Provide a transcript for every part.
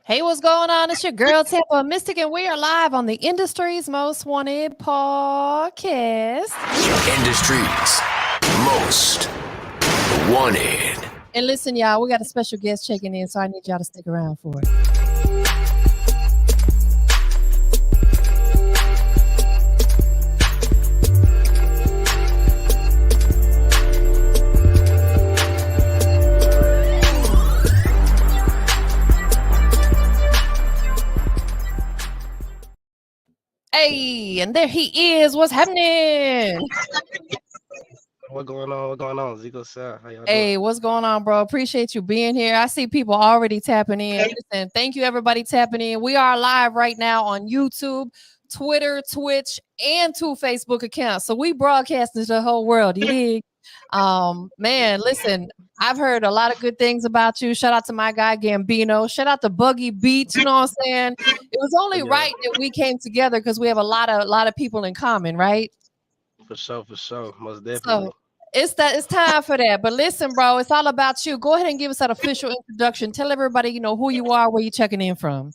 Hey, what's going on? It's your girl, Tampa Mystic, and we are live on the Industry's Most Wanted podcast. Industry's Most Wanted. And listen, y'all, we got a special guest checking in, so I need y'all to stick around for it. Hey, and there he is. What's happening? What going on? What going on? Zekeosav, how y'all doing? Hey, what's going on, bro? Appreciate you being here. I see people already tapping in. Listen, thank you, everybody tapping in. We are live right now on YouTube, Twitter, Twitch, and 2 Facebook accounts. So we broadcasting to the whole world. You dig? Man, listen, I've heard a lot of good things about you. Shout out to my guy Gambino. Shout out to Buggy Beats. You know what I'm saying? It was only right that we came together because we have a lot of people in common, right? For sure, most definitely. So it's time for that. But listen, bro, it's all about you. Go ahead and give us that official introduction. Tell everybody, you know, who you are, where you checking in from.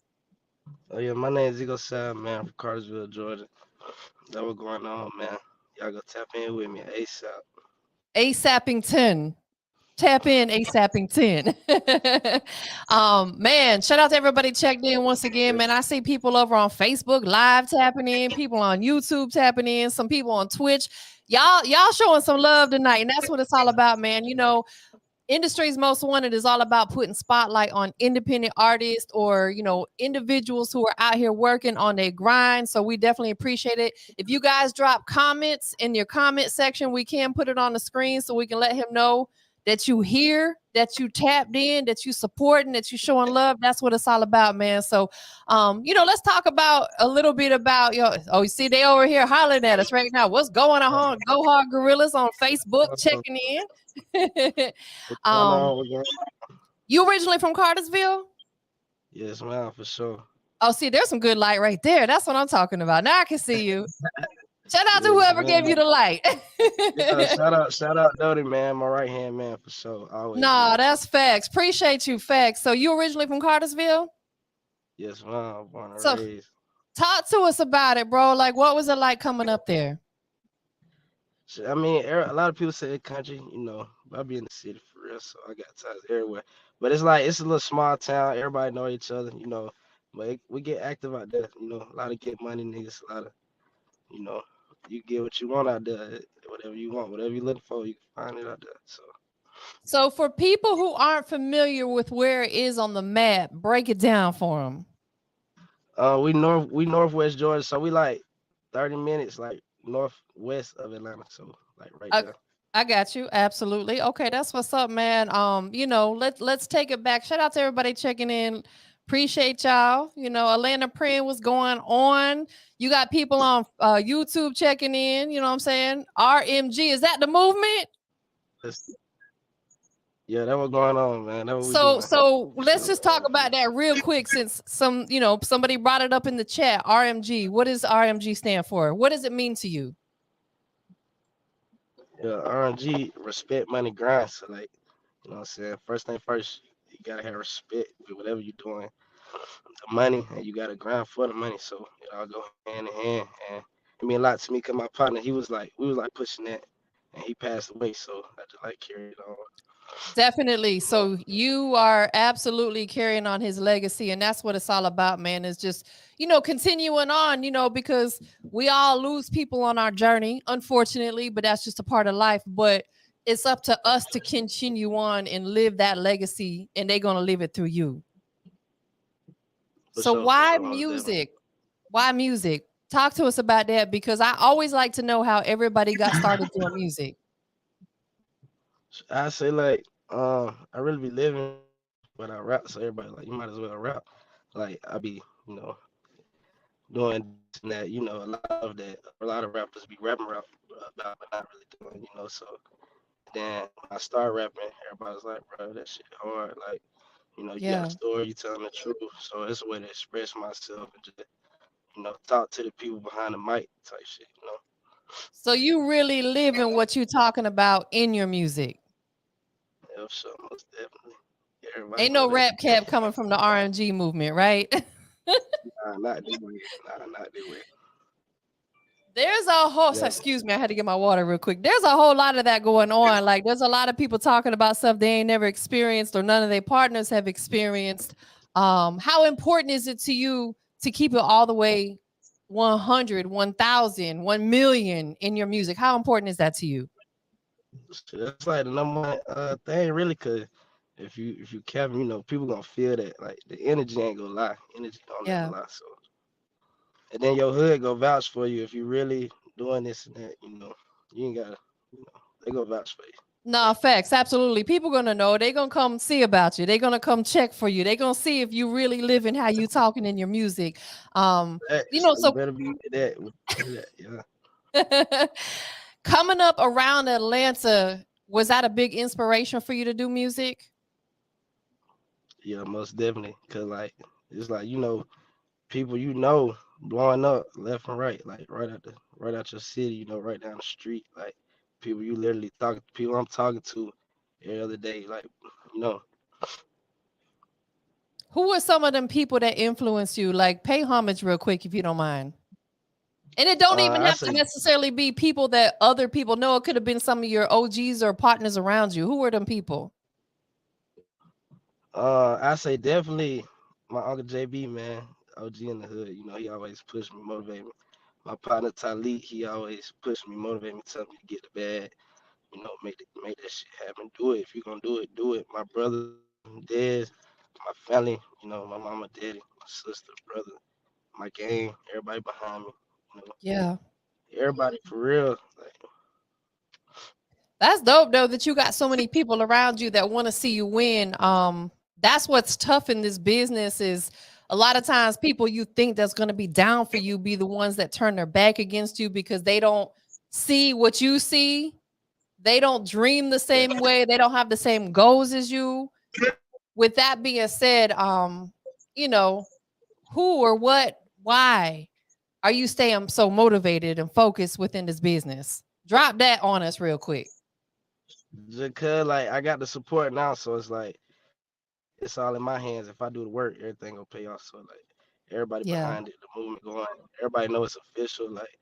Oh yeah, my name is Zekeosav, man, from Cartersville, Georgia. That what going on, man. Y'all go tap in with me ASAP. ASAPington. Tap in ASAPington. Man, shout out to everybody checked in once again. Man, I see people over on Facebook live tapping in, people on YouTube tapping in, some people on Twitch. Y'all showing some love tonight, and that's what it's all about, man. You know, Industry's Most Wanted is all about putting spotlight on independent artists or, you know, individuals who are out here working on their grind. So we definitely appreciate it. If you guys drop comments in your comment section, we can put it on the screen so we can let him know that you here, that you tapped in, that you supporting, that you showing love. That's what it's all about, man. So, you know, let's talk about a little bit about you see, they over here hollering at us right now. What's going on? Go Hard Gorillas on Facebook checking in. You originally from Cartersville? Yes, man, for sure. Oh, see, there's some good light right there. That's what I'm talking about. Now I can see you. Shout out to whoever gave you the light. shout out Dodie, man, my right hand man for sure. Always. No, that's facts. Appreciate you, facts. So you originally from Cartersville? Yes, man, born and So raised. Talk to us about it, bro. Like, what was it like coming up there? I mean, a lot of people say the country, you know, but I be in the city for real, so I got ties everywhere. But it's like it's a little small town. Everybody know each other, you know. But we get active out there, you know. A lot of get money niggas, a lot of, you know, you get what you want out there, whatever you want, whatever you looking for, you can find it out there. So for people who aren't familiar with where it is on the map, break it down for them. We northwest Georgia, so we like 30 minutes like northwest of Atlanta, so like right there. I got you. Absolutely. Okay, that's what's up, man. You know, let's take it back. Shout out to everybody checking in. Appreciate y'all. You know, Atlanta praying what's going on. You got people on YouTube checking in. You know what I'm saying? RMG, is that the movement? Yeah, that was going on, man. So let's just talk about that real quick, since somebody brought it up in the chat. RMG. What does RMG stand for? What does it mean to you? Yeah, RMG, respect, money, grind. So like, you know what I'm saying? First thing first, you gotta have respect with whatever you're doing. The money, and you gotta grind for the money. So it all go hand in hand. And it mean a lot to me because my partner, we was like pushing that, and he passed away. So I just like carried it on. Definitely. So you are absolutely carrying on his legacy, and that's what it's all about, man. Is just, you know, continuing on, you know, because we all lose people on our journey, unfortunately, but that's just a part of life. But it's up to us to continue on and live that legacy, and they're gonna live it through you. So why music? Why music? Talk to us about that, because I always like to know how everybody got started doing music. I say like, I really be living what I rap, so everybody like you might as well rap. Like I be, you know, doing that, you know, a lot of rappers be rapping about, but not really doing, you know. So then when I start rapping, everybody's like, bro, that shit hard. Like, you know, you got a story, you telling the truth. So it's a way to express myself and just, you know, talk to the people behind the mic type shit, you know. So you really live in what you're talking about in your music. Yeah, so most definitely. Everybody Ain't know no that. rap cap coming from the RMG movement, right? Nah, not this way. Nah, not this way. There's a whole, so Yeah, excuse me, I had to get my water real quick. There's a whole lot of that going on. Like, there's a lot of people talking about stuff they ain't never experienced or none of their partners have experienced. How important is it to you to keep it all the way 100, 1,000, 1,000,000 in your music? How important is that to you? shit, that's like the number one thing, really, cause if you cap, people gonna feel that. Like the energy ain't gonna lie. Energy don't never Yeah. lie. So, and then your hood go vouch for you if you really doing this and that. You ain't gotta. They go vouch for you. No, facts. Absolutely. People gonna know. They gonna come see about you. They gonna come check for you. They gonna see if you really living how you talking in your music. Um, you Facts. know, You so better be with that. Yeah. coming up around Atlanta, was that a big inspiration for you to do music? Yeah, most definitely. Cause like it's like people blowing up left and right, like right out your city, right down the street, like people you literally talk people I'm talking to every other day, like you know. Who were some of them people that influenced you? Like, pay homage real quick if you don't mind. And it don't even I have to say necessarily be people that other people know. It could have been some of your OGs or partners around you. Who were them people? I say definitely my uncle JB, man, OG in the hood. He always pushed me, motivate me. My partner Talik, he always pushed me, motivate me, tell me to get the bag. Make that shit happen. Do it. If you're gonna do it, do it. My brother, Dez, my family, my mama, daddy, my sister, brother, my gang, everybody behind me, you know, Yeah. everybody for real. Like, That's dope though that you got so many people around you that want to see you win. That's what's tough in this business is a lot of times people you think that's going to be down for you be the ones that turn their back against you because they don't see what you see. They don't dream the that, same way. They don't have the same goals as you. With that being said, you know, who or what, why are you staying so motivated and focused within this business? Drop that on us real quick. just cause like I got the support now, so it's like it's all in my hands. If I do the work, everything gonna pay off. So like everybody behind Yeah. it, the movement going, everybody know it's official. Like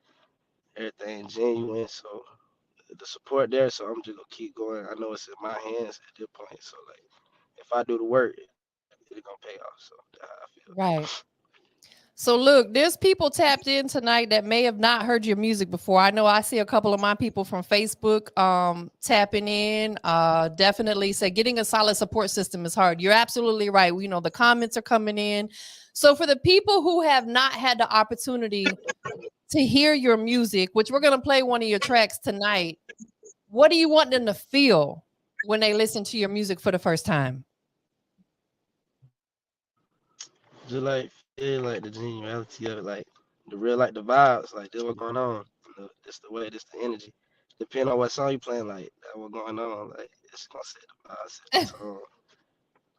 everything genuine. So the support there. So I'm just gonna keep going. I know it's in my hands at this point. So like if I do the work, it's gonna pay off. So that's how I feel. Right. So look, there's people tapped in tonight that may have not heard your music before. I know I see a couple of my people from Facebook tapping in. Definitely say getting a solid support system is hard. You're absolutely right. We know the comments are coming in. So for the people who have not had the opportunity to hear your music, which we're gonna play one of your tracks tonight, what do you want them to feel when they listen to your music for the first time? Just like feel like the genuality of it, like the real, like the vibes, like this what going on. This the way, this the energy. Depending on what song you playing, like that what going on. Like it's gonna set the vibe, set the tone.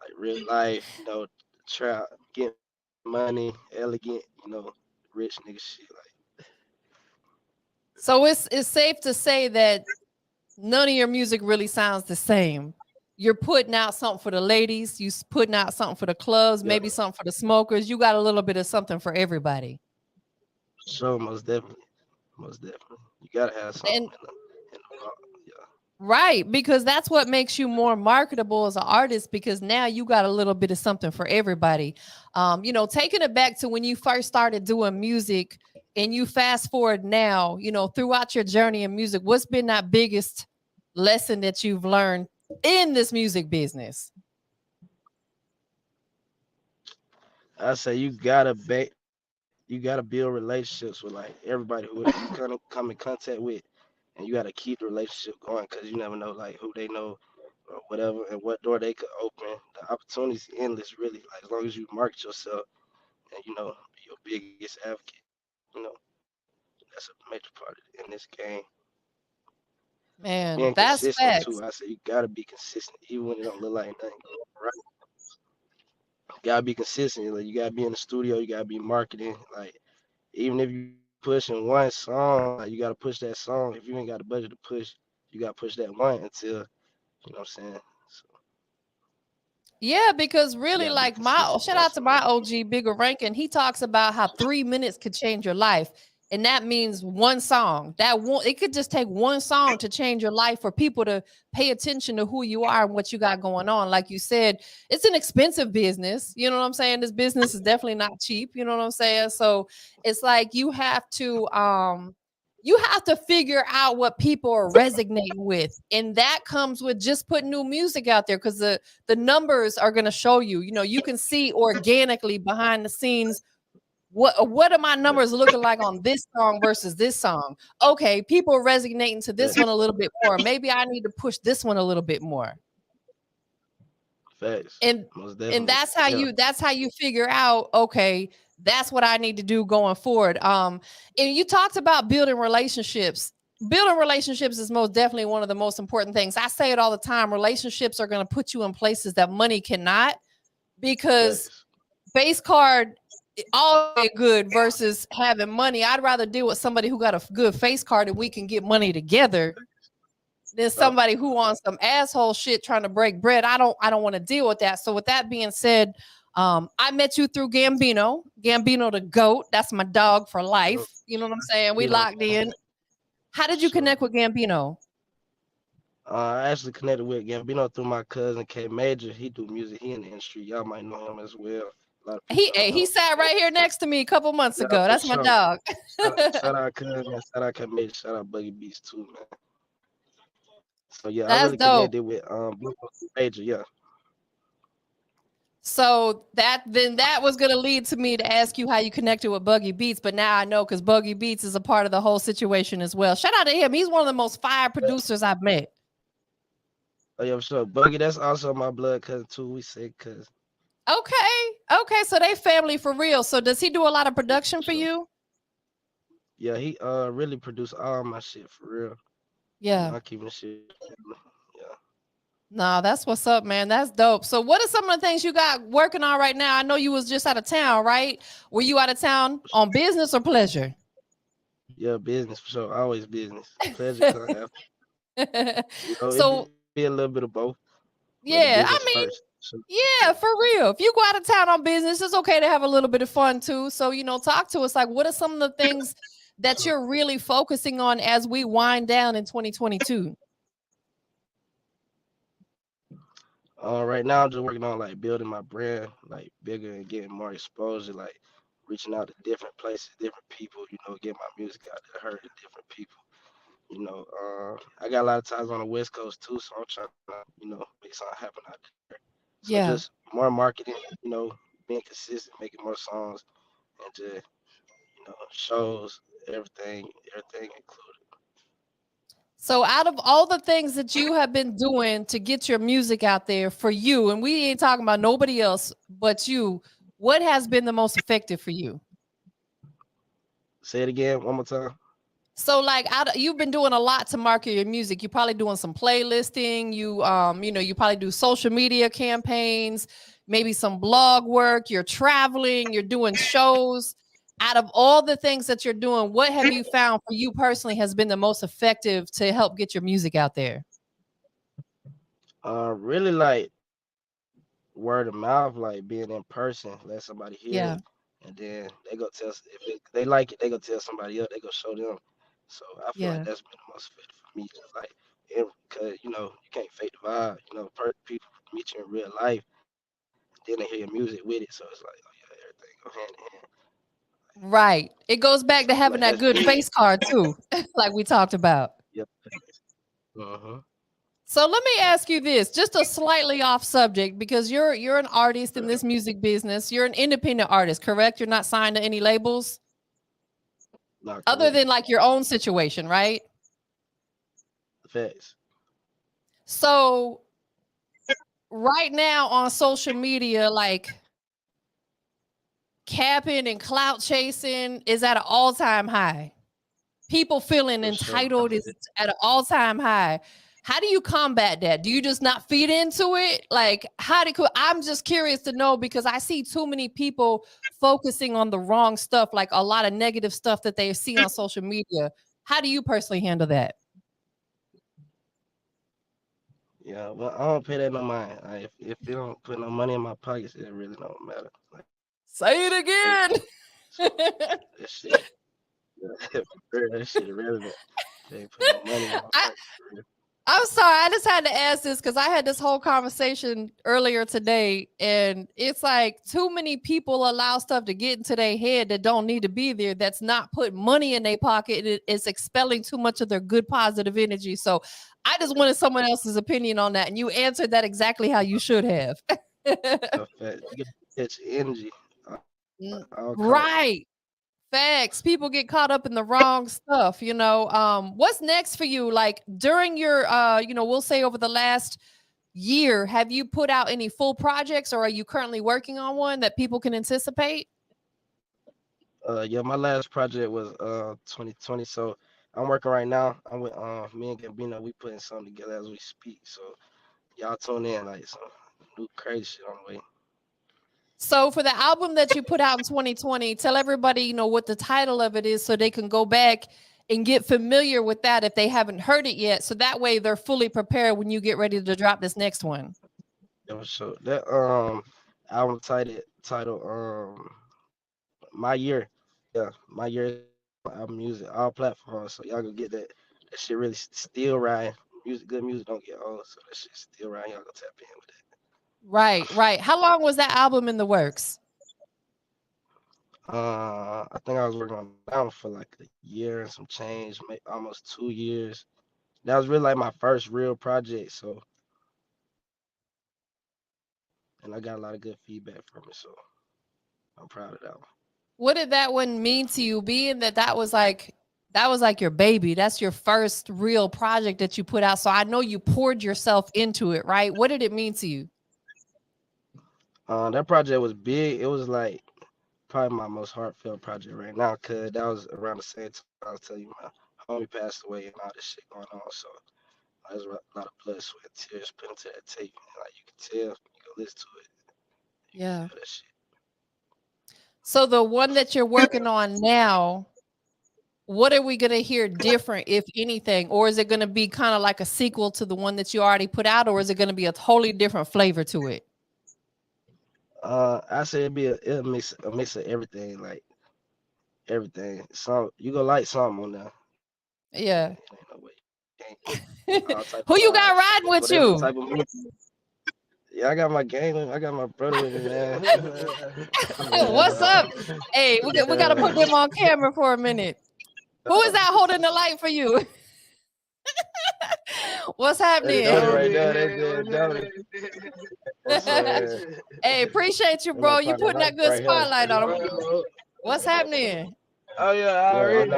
Like real life, trap, get money, elegant, rich nigga shit. Like So it's safe to say that none of your music really sounds the same. You're putting out something for the ladies, putting out something for the clubs, yeah, maybe something for the smokers. You got a little bit of something for everybody. sure, most definitely. You gotta have something And in the vault. Yeah. right, because that's what makes you more marketable as an artist because now you got a little bit of something for everybody. Taking it back to when you first started doing music and you fast forward now, throughout your journey in music, what's been that biggest lesson that you've learned in this music business? I say you gotta build relationships with like everybody who you come in contact with, and you gotta keep the relationship going because you never know like who they know or whatever and what door they could open. The opportunities endless, really. Like as long as you market yourself and be your biggest advocate, you know that's a major part of it in this game. Man, Being that's consistent too. facts. I say you gotta be consistent even when it don't look like nothing going right. You gotta be consistent. Like you gotta be in the studio. You gotta be marketing. Like even if you pushing one song, like you gotta push that song. If you ain't got the budget to push, you gotta push that one until you know what I'm saying. So Yeah, because really, You gotta be like my consistent. shout out That's to what my it is. OG Bigger Rankin. He talks about how 3 minutes could change your life. And that means one song. That one, it could just take one song to change your life for people to pay attention to who you are and what you got going on. Like you said, it's an expensive business. You know what I'm saying? This business is definitely not cheap. You know what I'm saying? So it's like you have to figure out what people are resonating with. And that comes with just putting new music out there because the numbers are going to show you. You know, you can see organically behind the scenes what are my numbers looking like on this song versus this song. Okay, people are resonating to this Facts. one a little bit more. Maybe I need to push this one a little bit more. Facts. and Most and definitely. that's how you figure out, okay, that's what I need to do going forward. And you talked about building relationships is most definitely one of the most important things. I say it all the time. Relationships are going to put you in places that money cannot, because Facts. base card always good versus having money. I'd rather deal with somebody who got a good face card and we can get money together than Oh, somebody who wants some asshole shit trying to break bread. I don't want to deal with that. So with that being said, I met you through Gambino the GOAT. That's my dog for yo, life. You know what I'm saying? We you know, locked in. How did you sure. connect with Gambino? I actually connected with Gambino through my cousin K Major. He do music. He in the industry. Y'all might know him as well. A lot of people He don't he know. sat right here next to me a couple months Yeah, ago. for That's my sure. dog. Shout out cousin. Shout out K Major. Shout out Buggy Beats too, man. So yeah, I That's really dope. connected with Major. Yeah. So that was gonna lead to me to ask you how you connected with Buggy Beats, but now I know because Buggy Beats is a part of the whole situation as well. Shout out to him. He's one of the most fire producers I've met. Oh yeah, for sure. Buggy, that's also my blood cousin too. We say cousin. Okay. So they family for real. So does he do a lot of production for Sure. you? Yeah, he really produced all my shit for real. Yeah. I keep the shit. Yeah. No, that's what's up, man. That's dope. So what are some of the things you got working on right now? I know you was just out of town, right? Were you out of town on business or pleasure? Yeah, business for sure. Always business. Pleasure come after. It be So a little bit of both, but the business yeah, I first. mean, So, yeah, for real. If you go out of town on business, it's okay to have a little bit of fun too. So, talk to us. Like, what are some of the things that sure. you're really focusing on as we wind down in 2022? Right now, I'm just working on like building my brand like bigger and getting more exposure, like reaching out to different places, different people. Getting my music out there, heard to different people. I got a lot of ties on the West Coast too, so I'm trying to make something happen out there. So just Yeah. more marketing, being consistent, making more songs, and just shows, everything included. So, out of all the things that you have been doing to get your music out there for you, and we ain't talking about nobody else but you, what has been the most effective for you? Say it again one more time. So like you've been doing a lot to market your music. You're probably doing some playlisting. You probably do social media campaigns, maybe some blog work, you're traveling, you're doing shows. Out of all the things that you're doing, what have you found for you personally has been the most effective to help get your music out there? Really like word of mouth, like being in person, let somebody hear it, Yeah, and then they go tell they like it, they go tell somebody else, they go show them. So I feel like yeah. that's been the most effective for me, just like because you can't fake the vibe. People meet you in real life, then they hear your music with it, so it's like, oh yeah, everything go hand in hand. Right. It goes So back I to feel having like that that's good big. face card too, like we talked about. Yep. Uh-huh. So let me ask you this, just a slightly off subject, because you're an artist in Okay. this music business. You're an independent artist, correct? You're not signed to any labels Not other correct. than like your own situation, right? Facts. So right now on social media, like capping and clout chasing is at an all-time high. People feeling For sure. I entitled feel is it. at an all-time high. How do you combat that? Do you just not feed into it? Like, I'm just curious to know because I see too many people focusing on the wrong stuff, like a lot of negative stuff that they see on social media. How do you personally handle that? Yeah, but I don't pay that no mind. If it don't put no money in my pockets, it really don't matter. Like Say it straight. again. So that shit, for real, that shit irrelevant. They ain't put no money in my I pocket. For real. I'm sorry. I just had to ask this because I had this whole conversation earlier today, and it's like too many people allow stuff to get into their head that don't need to be there. That's not putting money in their pocket. It's expelling too much of their good positive energy. So I just wanted someone else's opinion on that, and you answered that exactly how you should have. A fact. You get catch energy. All cost. Right. Facts. People get caught up in the wrong stuff, you know. What's next for you? Like during your we'll say over the last year, have you put out any full projects or are you currently working on one that people can anticipate? Yeah, my last project was 2020. So I'm working right now. I'm with me and Gambino. We putting something together as we speak. So y'all tune in, like some new crazy shit on the way. So for the album that you put out in 2020, tell everybody, what the title of it is so they can go back and get familiar with that if they haven't heard it yet. So that way they're fully prepared when you get ready to drop this next one. Yeah, so that album title My Year. Yeah, My Year is album music, all platforms. So y'all gonna get that. That shit really still riding. Good music don't get old. So that shit still riding. Y'all gonna tap in with Right, right. How long was that album in the works? that. I think I was working on that one for like a year and some change, almost 2 years. That was really like my first real project. So, and I got a lot of good feedback from it. So I'm proud of that one. What did that one mean to you, being that was like your baby? That's your first real project that you put out. So I know you poured yourself into it, right? What did it mean to you? That project was big. It was like probably my most heartfelt project right now, cause that was around the same time I was telling you my homie passed away and all this shit going on. So there's a lot of blood, sweat, and tears put into that tape. And, like you can tell, you can listen to it, you can Yeah. feel that shit. So the one that you're working on now, what are we going to hear different, if anything? Or is it going to be kind of like a sequel to the one that you already put out? Or is it going to be a totally different flavor to it? I say it'll mix of everything, like everything. Some you gonna like something on there. Yeah. It ain't no way. All type Who of you got riding with whatever you? type of music. Yeah, I got my gang. I got my brother with me, man. What's up? Hey, we got to put Yeah. them on camera for a minute. Who is that holding the light for you? What's That's happening? Johnny right there. That's Johnny. That's Hey, appreciate you, and my bro. You partner putting that good right here. spotlight on him. What's happening? Oh yeah, I Yeah, already.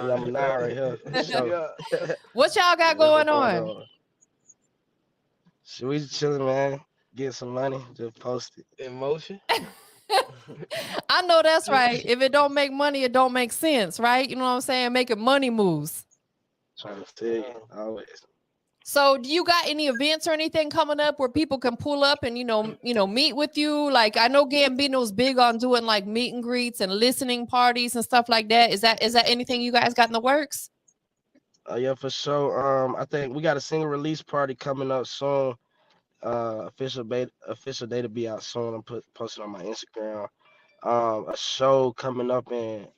number nine right here. For sure. Yeah. What y'all got What's going going on? on? So we just chilling, man. Get some money. Just post it. Emotion. I know that's right. If it don't make money, it don't make sense, right? You know what I'm saying? Making money moves. Trying to tell you always. So, do you got any events or anything coming up where people can pull up and meet with you? Like I know Gambino's big on doing like meet and greets and listening parties and stuff like that. Is that anything you guys got in the works? Yeah, for sure. I think we got a single release party coming up soon. Official date to be out soon. I'm posting on my Instagram. A show coming up in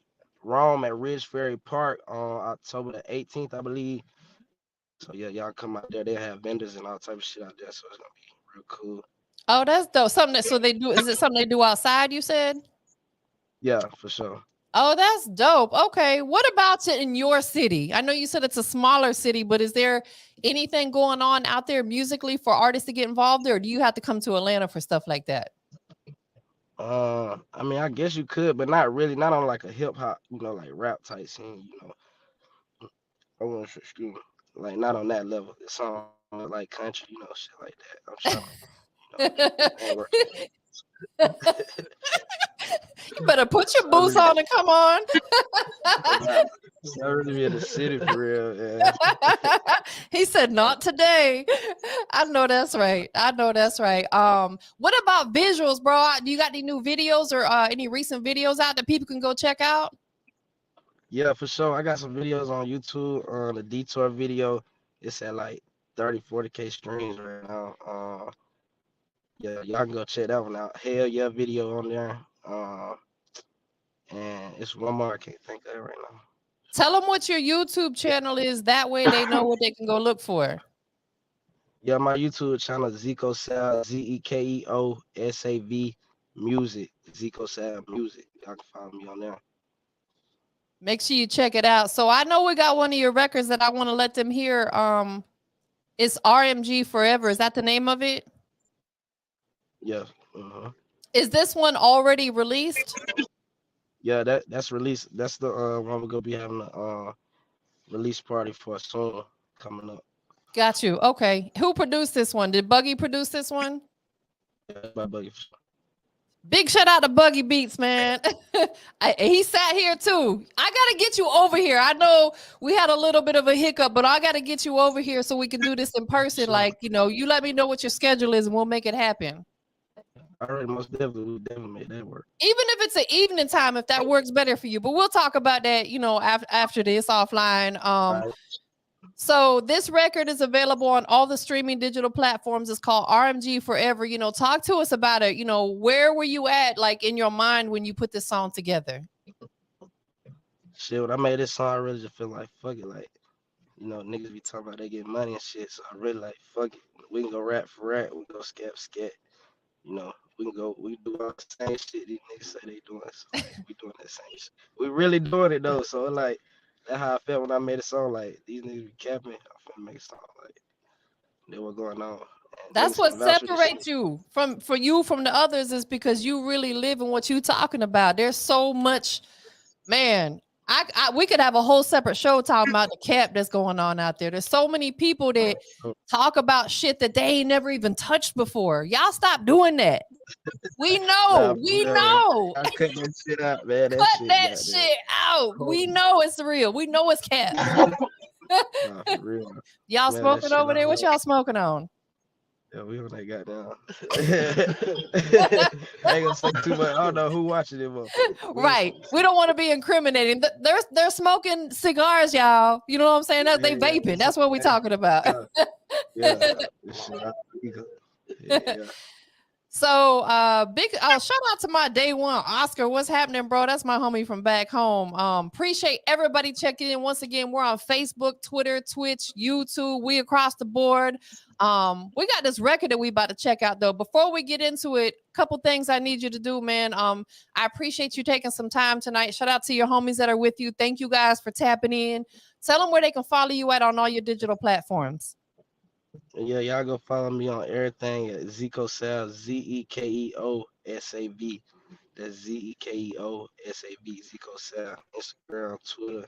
Rome at Ridge Ferry Park on October the 18th, I believe. So yeah, y'all come out there. They have vendors and all type of shit out there, so it's gonna be real cool. Oh, that's dope. So they do. Is it something they do outside? You said. Yeah, for sure. Oh, that's dope. Okay. What about it in your city? I know you said it's a smaller city, but is there anything going on out there musically for artists to get involved, or do you have to come to Atlanta for stuff like that? I mean, I guess you could, but not really. Not on like a hip hop, like rap type scene. I want to excuse me, like not on that level. It's on like country, shit like that. I'm trying to, I ain't working. You better put your boots on and come on. It's not really be in the city for real. Yeah. He said, "Not today." I know that's right. I know that's right. What about visuals, bro? Do you got any new videos or any recent videos out that people can go check out? Yeah, for sure. I got some videos on YouTube. The detour video, it's at like 30, 40K streams right now. Yeah, y'all can go check that one out. Hell yeah, video on there. And it's one more I can't think of right now. Tell them what your YouTube channel is. That way they know what they can go look for. Yeah, my YouTube channel is Zekeosav, Zekeosav Music. Zekeosav Music. Y'all can follow me on there. Make sure you check it out. So I know we got one of your records that I want to let them hear. It's RMG Forever. Is that the name of it? Yeah. Uh-huh. Is this one already released? Yeah, that's released. That's the one we're gonna be having a release party for soon coming up. Got you. Okay. Who produced this one? Did Buggy produce this one? Yeah, my buddy. Big shout out to Buggy Beats, man. He sat here too. I gotta get you over here. I know we had a little bit of a hiccup, but I gotta get you over here so we can do this in person. Sure. Like, you let me know what your schedule is and we'll make it happen. All right, most definitely, we definitely made that work. Even if it's an evening time, if that works better for you. But we'll talk about that, after this offline. Right. So this record is available on all the streaming digital platforms. It's called RMG Forever. Talk to us about it. Where were you at, like, in your mind when you put this song together? Shit, when I made this song, I really just feel like, fuck it. Like, niggas be talking about they get money and shit. So I really like, fuck it. We can go rap for rap. We can go scat. We can do all the same shit these niggas say they doing. So we doing that same shit. We really doing it though. So like, that's how I felt when I made a song. Like, these niggas be capping. I'm finna make a song. Like, they were going on. And That's what separates you from the others, is because you really live in what you talking about. There's so much, man. We could have a whole separate show talking about the cap that's going on out there. There's so many people that talk about shit that they ain't never even touched before. Y'all stop doing that. We know. We know. I cut that shit out, man. Cut that shit out. We know it's real. We know it's cap. Nah, for real. Y'all smoking over there? What y'all smoking on? Yeah, we on that goddamn. I ain't gonna say too much. I don't know who watching it, but right. We don't want to be incriminating. They're smoking cigars, y'all. You know what I'm saying? They vaping. That's what we're talking about. Yeah. So big shout out to my day one Oscar. What's happening, bro? That's my homie from back home. Appreciate everybody checking in. Once again, we're on Facebook, Twitter, Twitch, YouTube. We across the board. We got this record that we about to check out though. Before we get into it, a couple things I need you to do, man. I appreciate you taking some time tonight. Shout out to your homies that are with you. Thank you guys for tapping in. Tell them where they can follow you at on all your digital platforms. Yeah, y'all go follow me on everything at Zekeosav, Zekeosav. That's Zekeosav, Zekeosav. Instagram, Twitter,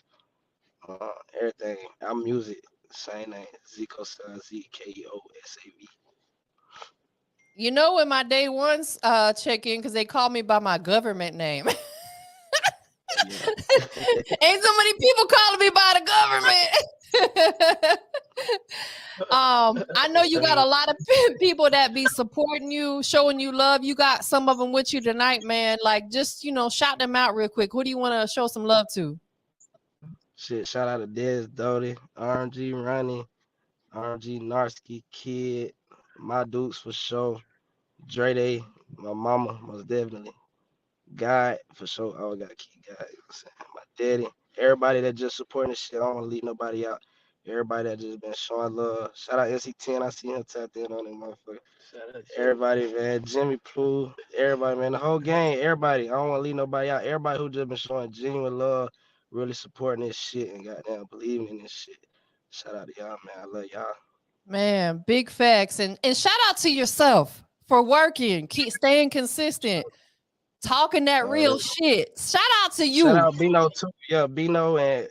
everything. Our music, same name, Zekeosav, Zekeosav. When my day ones check in, because they call me by my government name. Ain't so many people calling me by the government. I know you got a lot of people that be supporting you, showing you love. You got some of them with you tonight, man. Like, just shout them out real quick. Who do you want to show some love to? Shit, shout out to Dez Doty, RMG Ronnie, RMG Narski, Kid, my Dukes for sure, Dre Day, my mama, most definitely, God for sure. I got Key God, my daddy, everybody that just supporting this shit. I don't want to leave nobody out. Everybody that just been showing love. Shout out NC10. I see him tapped in on that motherfucker. Shout out everybody, man. Jimmy Plu, everybody, man. The whole gang, everybody. I don't want to leave nobody out. Everybody who just been showing genuine love, really supporting this shit and goddamn believing in this shit. Shout out to y'all, man. I love y'all. Man, big facts. And shout out to yourself for working, keep staying consistent, talking that real shit. Shout out to you. Shout out Bino too. Yeah, Bino and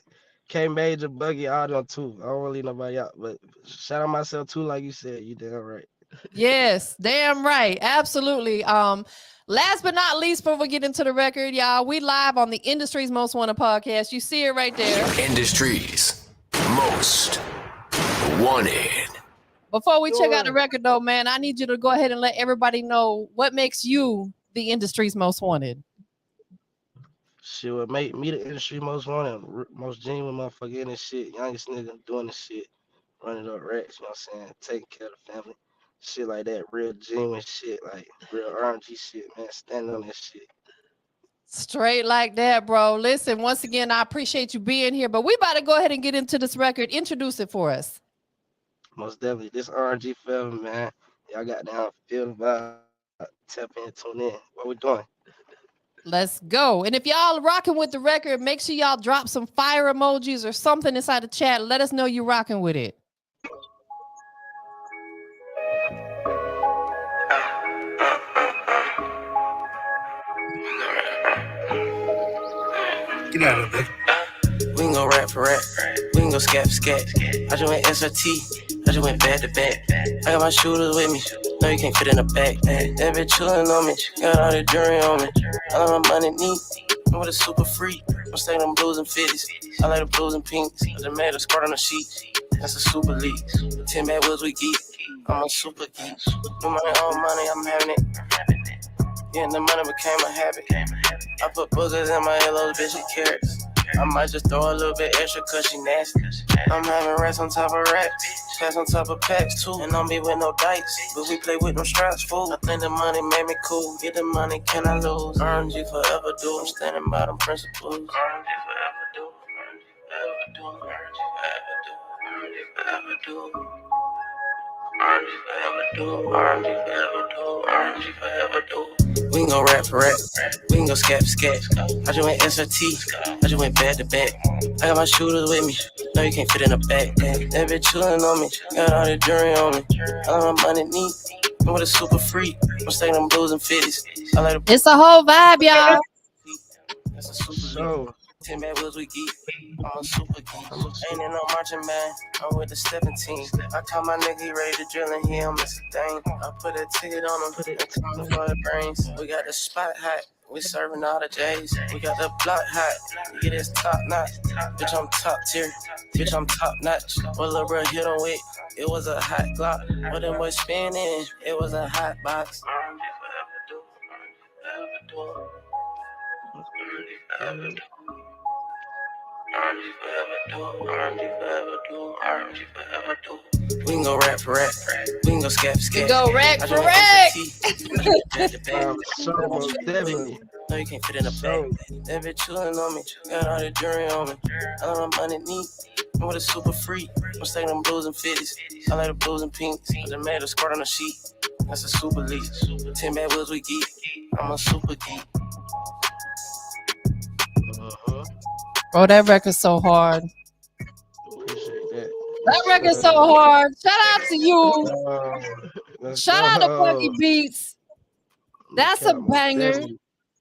K Major, Buggy, all them too. I don't want to leave nobody out, but shout out myself too, like you said. You damn right. Yes, damn right. Absolutely. Last but not least, before we get into the record, y'all, we live on the Industry's Most Wanted podcast. You see it right there. Industry's Most Wanted. Before we check out the record, though, man, I need you to go ahead and let everybody know what makes you the Industry's Most Wanted. Shit would make me the industry most wanted, most genuine motherfucker in this shit, youngest nigga doing this shit running up racks, you know what I'm saying? Taking care of the family. Shit like that, real genuine shit, like real RMG shit, man. Standing on that shit. Straight like that, bro. Listen, once again, I appreciate you being here, but we about to go ahead and get into this record. Introduce it for us. Most definitely. This RMG Forever, man. Y'all got down, feel the vibe, tap in, tune in. What we doing? Let's go. And if y'all rocking with the record, make sure y'all drop some fire emojis or something inside the chat. Let us know you rocking with it. Get out of it. We can go rap for rap. We can go scat for scat. I just went SRT. I just went back to back. I got my shooters with me. No, you can't fit in the back. That bitch chillin' on me. Got all the jury on me. I like my money neat. I'm with a super freak. I'm staying on blues and 50s. I like the blues and pinks. I just made a squirt on the sheet. That's a super leak. 10 bad wheels we geek. I'm a super geek. No money, all money, I'm having it. Yeah, the money became a habit. I put boogers in my yellows, bitch, she carrots. I might just throw a little bit extra cause she nasty. I'm having rats on top of rats, packs on top of packs too. And don't be with no dice, but we play with no straps, fool. I think the money made me cool. Get the money, can I lose? RMG forever do. I'm standing by them principles. RMG forever do. RMG forever do. RMG forever do. RMG forever do. RMG forever do. RMG forever do. We can go rap for rap. We can go scat for scat. I just went SRT. I just went back to back. I got my shooters with me. No, you can't fit in the back. That bitch chillin' on me. Got all the jury on me. I like my money neat. I'm with a super freak. I'm staying on blues and 50s. I like the It's a whole vibe, y'all. That's a super So, league. 10 bad wheels we geek. I'm a super geek. Ain't in no marching band. I'm with the 17. I call my nigga, he ready to drill and he don't miss a thing. I put a ticket on him and come for the brains. We got the spot hot. We serving all the J's. We got the block hot. Yeah, this top notch. Bitch, I'm top tier. Bitch, I'm top notch. What little bro hit on with? It was a hot Glock. What them boys spinning? It was a hot box. We can go rap for rap. We can go scat for scat. Go rack for rack. so most definitely. No, you can't fit in the bag. That bitch chillin' on me. Got all the jury on me. I like my money neat. I'm with a super freak. I'm staying on blues and 50s. I like the blues and pinks. I just made a squirt on the sheet. That's a super leak. 10 bad wheels we geek. I'm a super geek. Bro, that record's so hard. Appreciate that. That record's so hard. Shout out to you. Shout out to Funky Beats. That's a banger.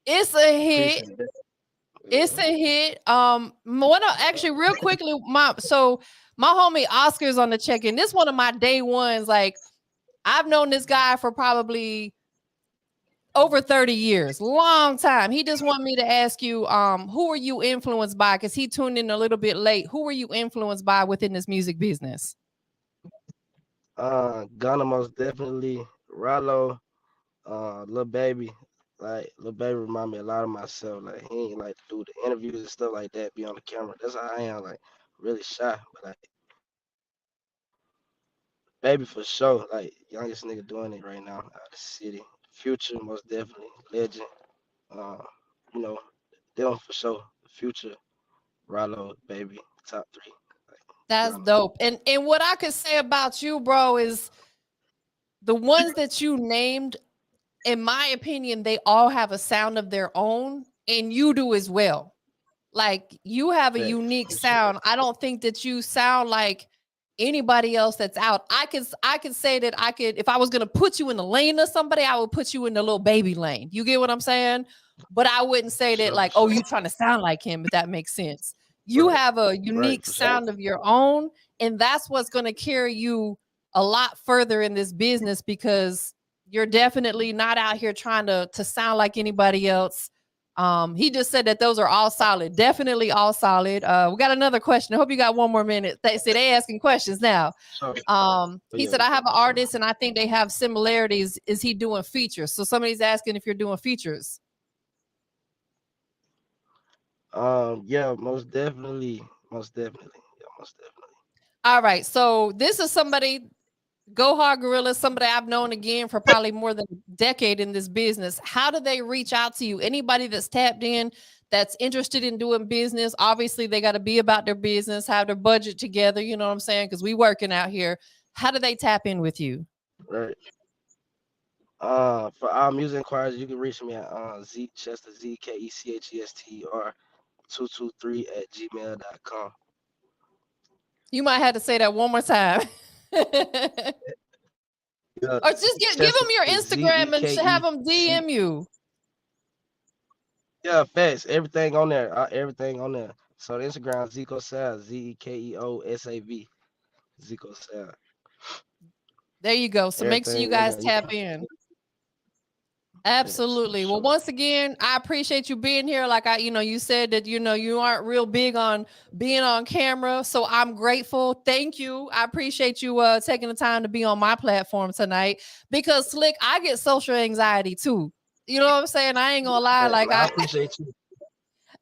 It's a hit. It's a hit. Actually, real quickly, my homie Oscar's on the check-in. This one of my day ones. Like, I've known this guy for probably over 30 years, long time. He just wanted me to ask you, who are you influenced by? Because he tuned in a little bit late. Who are you influenced by within this music business? Ghana most definitely. Rallo, Lil Baby. Like Lil Baby remind me a lot of myself. Like he ain't like do the interviews and stuff like that, be on the camera. That's how I am, like really shy. But like Baby for sure, like youngest nigga doing it right now out of the city. Future most definitely, legend. Uh, you know, them for sure. Future, Rallo, Baby, top three. Like, That's dope. And what I could say about you, bro, is the ones that you named, in my opinion, they all have a sound of their own, and you do as well. Like, you have a unique sound. I don't think that you sound like anybody else that's out. I could say that if I was gonna put you in the lane of somebody, I would put you in the Lil Baby lane. You get what I'm saying? But I wouldn't say that like, oh, you trying to sound like him, if that makes sense. You have a unique sound of your own, and that's what's gonna carry you a lot further in this business, because you're definitely not out here trying to sound like anybody else. He just said that those are all solid, definitely all solid. We got another question. I hope you got one more minute. They asking questions now. He said, I have an artist and I think they have similarities. Is he doing features? So somebody's asking if you're doing features. Yeah, most definitely. Yeah, most definitely. All right. So this is somebody, Go Hard Gorilla, somebody I've known again for probably more than a decade in this business. How do they reach out to you? Anybody that's tapped in, that's interested in doing business, obviously they got to be about their business, have their budget together. You know what I'm saying? Because we working out here. How do they tap in with you? Right. For our music inquiries, you can reach me at Zechester, Zekechest or 223@gmail.com. You might have to say that one more time. Yeah, Or just give them your Instagram and have them DM you. Yeah, facts. Everything on there. Everything on there. So the Instagram Zekeosav, Zekeosav, Zekeosav. There you go. So make sure you guys tap in. Absolutely. Yes, Well, sure. once again, I appreciate you being here. Like you said that, you aren't real big on being on camera. So I'm grateful. Thank you. I appreciate you taking the time to be on my platform tonight because Slick, I get social anxiety too. You know what I'm saying? I ain't gonna lie. Like I appreciate you.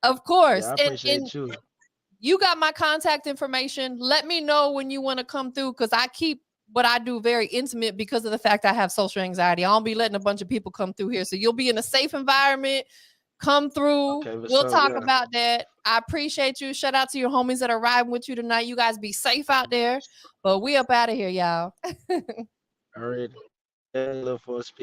Of course. Yeah, I appreciate you. You got my contact information. Let me know when you want to come through because I keep what I do very intimate because of the fact I have social anxiety. I don't be letting a bunch of people come through here. So you'll be in a safe environment. Come through. Okay, We'll talk about that. I appreciate you. Shout out to your homies that are riding with you tonight. You guys be safe out there. But we up out of here, y'all. All right. I look forward to speaking.